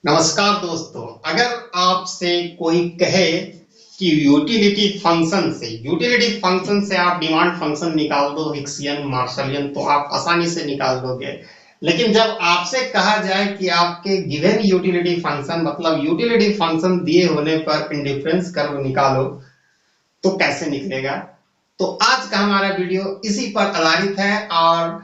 नमस्कार दोस्तों। अगर आपसे कोई कहे कि यूटिलिटी फंक्शन से आप डिमांड फंक्शन निकाल दो, हिक्सियन मार्शलियन, तो आप आसानी से निकाल दोगे। लेकिन जब आपसे कहा जाए कि आपके गिवन यूटिलिटी फंक्शन मतलब यूटिलिटी फंक्शन दिए होने पर इंडिफरेंस कर्व निकालो, तो कैसे निकलेगा। तो आज का हमारा वीडियो इसी पर आधारित है और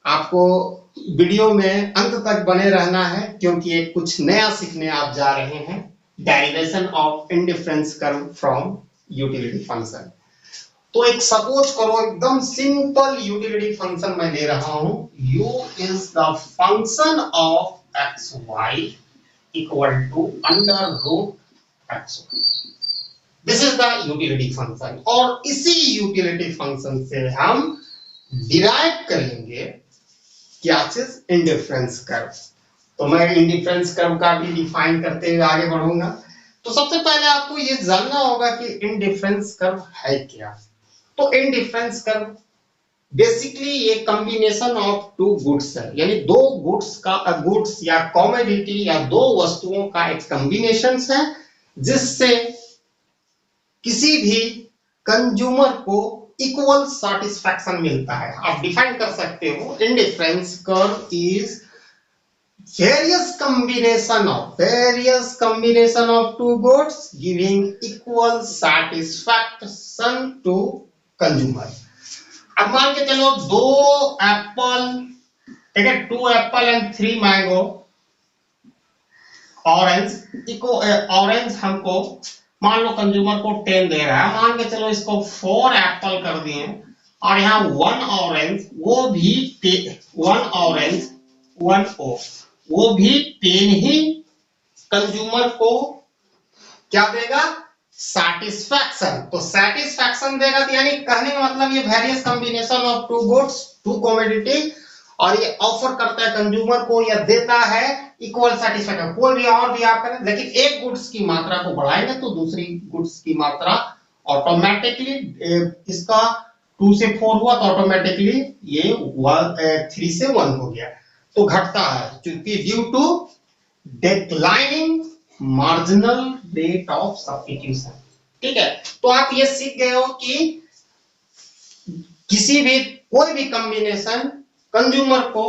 आपको वीडियो में अंत तक बने रहना है, क्योंकि एक कुछ नया सीखने आप जा रहे हैं। Derivation of indifference curve from utility function. तो एक सपोज करो, एकदम सिंपल यूटिलिटी फंक्शन मैं दे रहा हूं। u is the function of x y equal to under root x. This is the utility function, और इसी यूटिलिटी फंक्शन से हम डिराइव करेंगे क्या चीज, इंडिफरेंस कर्व। तो मैं इंडिफरेंस कर्व का भी डिफाइन करते हुए आगे बढ़ूंगा। तो सबसे पहले आपको ये जानना होगा कि इंडिफरेंस कर्व है क्या। तो इंडिफरेंस कर्व बेसिकली ये कॉम्बिनेशन ऑफ टू गुड्स है, यानी दो गुड्स या कॉमोडिटी या दो वस्तुओं का एक कॉम्बिनेशन है, जिससे किसी भी कंज्यूमर को इक्वल सैटिस्फैक्शन मिलता है। आप डिफाइन कर सकते हो, indifference curve is various combination of two goods giving equal satisfaction to consumer। अब मान के चलो दो एप्पल, ठीक है, 2 एप्पल एंड 3 मैंगो, ऑरेंज हमको मान लो कंज्यूमर को 10 दे रहा है। मान के चलो इसको 4 एप्पल कर दिए और यहाँ 1 ऑरेंज, वो भी 1 ऑरेंज 1 ओ, वो भी 10 ही कंज्यूमर को क्या देगा, सैटिस्फैक्शन। तो सैटिस्फैक्शन देगा, तो यानी कहने का मतलब ये various combination of two goods two commodity, और ये ऑफर करता है कंज्यूमर को या देता है इक्वल सैटिस्फैक्शन। कोई भी और भी आप करें, लेकिन एक गुड्स की मात्रा को बढ़ाएंगे तो दूसरी गुड्स की मात्रा ऑटोमेटिकली, इसका 2 से 4 हुआ तो ऑटोमेटिकली ये 3 से 1 हो गया, तो घटता है, क्योंकि due to declining marginal rate of substitution. ठीक है, तो आप ये सीख गए हो कि किसी भी कोई भी कॉम्बिनेशन कंज्यूमर को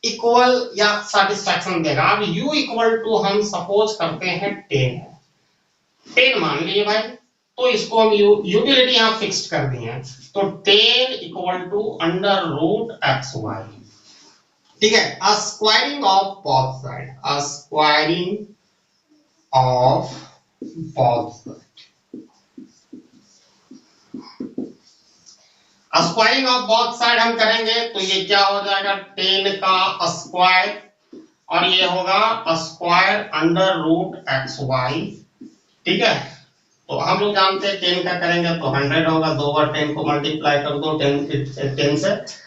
इक्वल या सैटिस्फैक्शन देगा। अब u इक्वल टू हम सपोज करते हैं 10 मान लिए भाई, तो इसको हम यूटिलिटी यहां फिक्स्ड कर दिए हैं, तो 10 equal to under root x y. ठीक है, squaring of both side, squaring of both side, squaring of both side हम करेंगे तो ये क्या हो जाएगा, 10 का स्क्वायर, और ये होगा square under root x y. ठीक है, तो हम लोग जानते हैं 10 का करेंगे तो 100 होगा, 2 बार 10 को मल्टीप्लाई कर दो 10 से।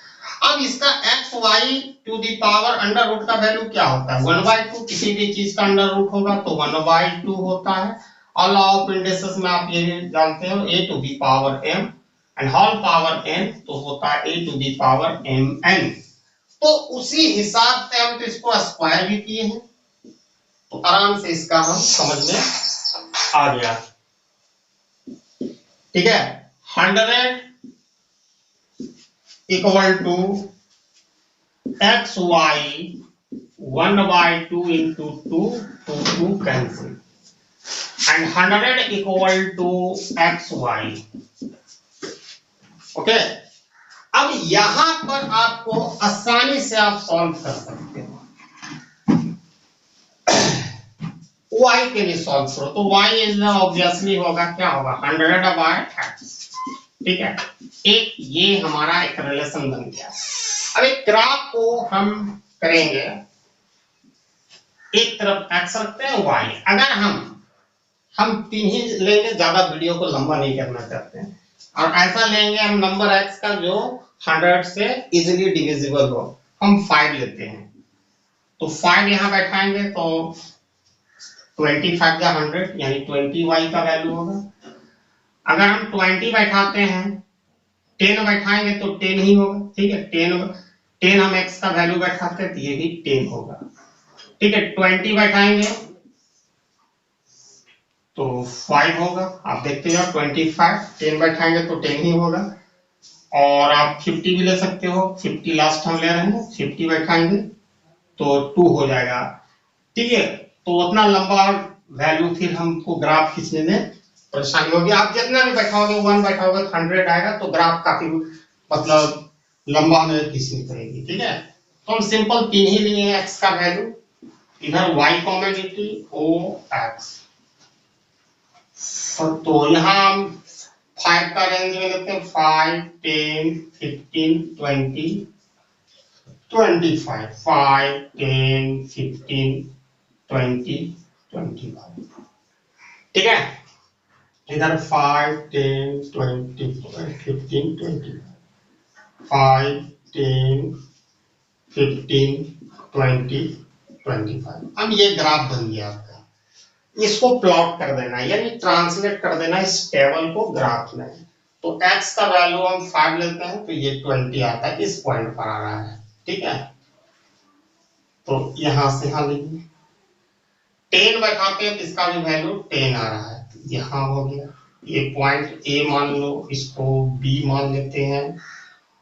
अब इसका x y to the power under root का वैल्यू क्या होता है, 1/2। किसी भी चीज का अंडर रूट होगा तो 1/2 होता है, और लॉ ऑफ इंडिसेस में आप ये जानते हो a to the power m and whole power n, तो होता है a to the power mn। तो उसी हिसाब से हम तो इसको स्क्वायर भी किए हैं, तो आराम से इसका हम समझ में आ गया। ठीक है, 100 equal to x y 1/2 into 2 to 2 cancel, and 100 equal to x y. Okay, अब यहां पर आपको आसानी से आप सॉल्व कर सकते हो। y के लिए सॉल्व करो तो y इज ऑब्वियसली होगा, क्या होगा, 100/x। ठीक है, एक ये हमारा एक रिलेशन बन गया। अब एक ग्राफ को हम करेंगे, एक तरफ x रखते हैं y। अगर हम 3 ही लेंगे, ज्यादा वीडियो को लंबा नहीं करना चाहते हैं, और ऐसा लेंगे हम नंबर x का जो 100 से इजीली डिविजिबल हो। हम 5 लेते हैं, तो 5 यहां बैठाएंगे तो 25 का 100 यानी 20y का वैल्यू होगा। अगर हम 20 बैठाते हैं, 10 बैठाएंगे तो 10 ही होगा। ठीक है, 10 हम x का वैल्यू बैठाते हैं तो ये भी 10 होगा। ठीक है, 20 बैठाएंगे तो 5 होगा, आप देखते हो 25, 10 बैठाएंगे तो 10 ही होगा। और आप 50 भी ले सकते हो, 50 लास्ट हम ले रहे हैं, 50 बैठाएंगे तो 2 हो जाएगा। ठीक है, तो उतना लंबा वैल्यू फिर हमको ग्राफ खींचने में परेशानी होगी। आप जितना भी बैठाओगे 1 बैठाओगे 100 आएगा तो ग्राफ काफी मतलब लंबा हमें खींचनी पड़ेगी। ठीक है, तो हम सिंपल 3 ही लिए एक्स का वैल्यू, इधर y कॉमन लेते ओ एक्स, तो यहाँ हम 5 का रेंज में लेते हैं, 5, 10, 15, 20, 25, 5, 10, 15, 20, 25। ठीक है, इधर 5, 10, 20, 15, 25, 5, 10, 15, 20, 25। अब ये ग्राफ बन गया आपका, इसको प्लॉट कर देना यानी ट्रांसलेट कर देना इस टेबल को ग्राफ में। तो x का वैल्यू हम 5 लेते हैं तो ये 20 आता है, इस पॉइंट पर आ रहा है। ठीक है, तो यहां से यहां लेंगे, 10 बैठाते हैं तो इसका भी वैल्यू 10 आ रहा है, तो यहां हो गया। ये पॉइंट A मान लो, इसको B मान लेते हैं,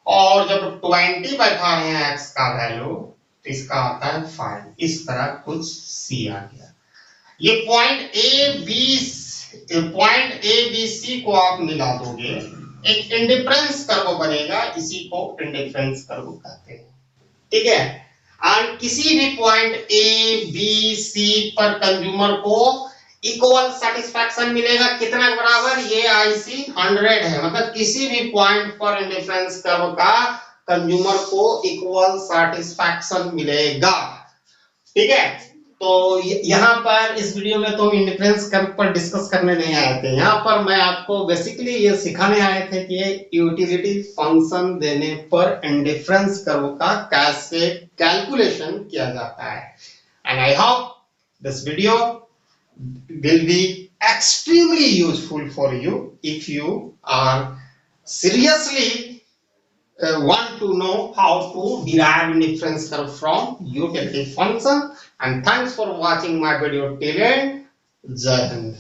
और जब 20 बैठा रहे हैं x का वैल्यू तो इसका आता है 5, इस तरह कुछ C आ गया। ये पॉइंट ए बी सी को आप मिला दोगे, एक इंडिफरेंस कर्व बनेगा, इसी को इंडिफरेंस कर्व कहते हैं। ठीक है, और किसी भी पॉइंट ए बी सी पर कंज्यूमर को इक्वल सेटिस्फैक्शन मिलेगा, कितना के बराबर, ये IC 100 है, मतलब किसी भी पॉइंट पर इंडिफरेंस कर्व का कंज्यूमर को इक्वल सेटिस्फैक्शन मिलेगा। ठीक है, तो यहाँ पर इस वीडियो में तो हम इंडिफरेंस कर्व पर डिस्कस करने नहीं आए थे, यहाँ पर मैं आपको बेसिकली ये सिखाने आए थे कि यूटिलिटी फंक्शन देने पर इंडिफरेंस कर्व का कैसे कैलकुलेशन किया जाता है। And I hope this video will be extremely useful for you if you are seriously want to know how to derive indifference curve from utility function. And thanks for watching my video till end. Jai Hind.